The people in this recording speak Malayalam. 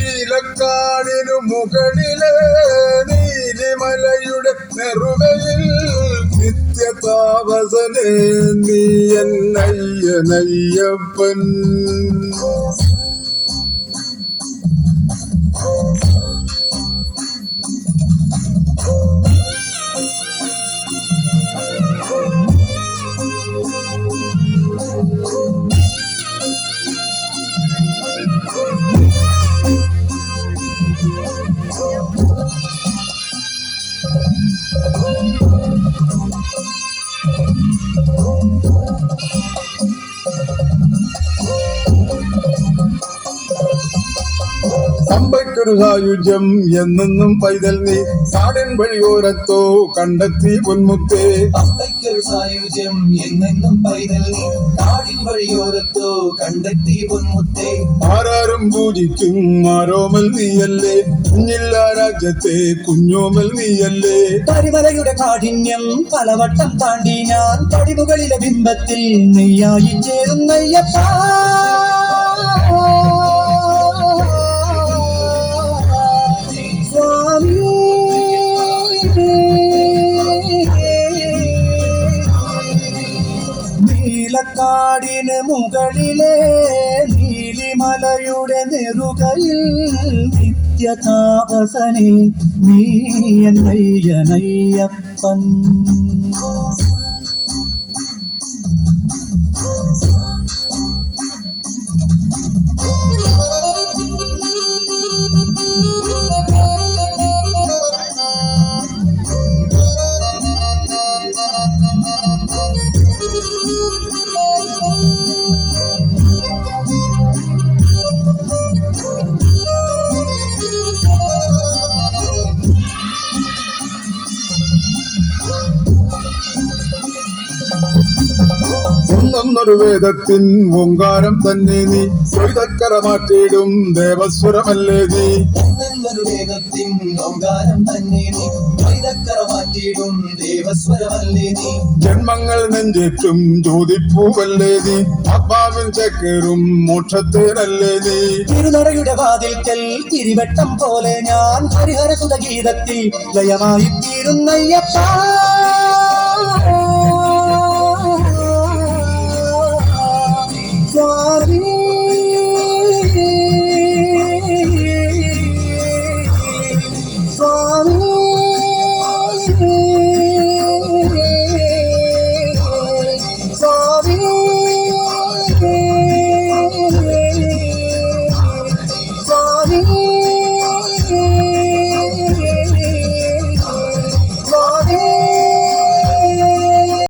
നീലക്കാടിനു മുകളിലെ നീലിമലയുടെ നെറുകയിൽ നിത്യതാപസനെ നീ എന്നയ്യനയ്യപ്പൻ. പമ്പയ്ക്കൊരു സായുജ്യം എന്നെന്നും പൈതൽ നീ കാടൻ വഴിയോരത്തോ കണ്ടെത്തി പൊന്മുത്തേ. പമ്പയ്ക്കൊരു സായുജ്യം എന്നെന്നും പൈതൽ നീ കാടിൻ വഴിയോരത്തോ കണ്ടെത്തി പൊന്മുത്തേ. ആരാരും പൂജിക്കും ആരോമൽ നീയല്ലേ, കുഞ്ഞില്ല രാജ്യത്തെ കുഞ്ഞോമൽ നീയല്ലേ. കരിമലയുടെ കാഠിന്യം പലവട്ടം താണ്ടി ഞാൻ പടിമുകളിലെ ബിംബത്തിൽ നെയ്യായി ചേരുന്നയ്യപ്പ. നീലക്കാടിന് മുകളിലെ നീലിമലയുടെ നെറുകയിൽ നിത്യതാപസനെ നീ എന്നയ്യനയ്യപ്പൻ. ഒന്നൊരു വേദത്തിൻ ഓങ്കാരം തന്നെ നീ, കൊയ്തക്കര മാറ്റിയിടും ദേവസ്വരമല്ലേ നീ. ഒന്നൊരു വേദത്തിൻ ഓങ്കാരം തന്നെ നീ, കൊയ്തക്കര മാറ്റിയിടും ദേവസ്വരമല്ലേ നീ. ജന്മങ്ങൾ നെഞ്ചേറ്റും ജ്യോതിപ്പൂവല്ലേ നീ, ആത്മാവിൻ ചേക്കേറും മോക്ഷത്തേനല്ലേ നീ. തിരുനടയുടെ വാതിൽക്കൽ തിരിവട്ടം പോലെ ഞാൻ ഹരിഹരസുത ഗീതത്തിൽ ലയമായി തീരുന്നയ്യപ്പ.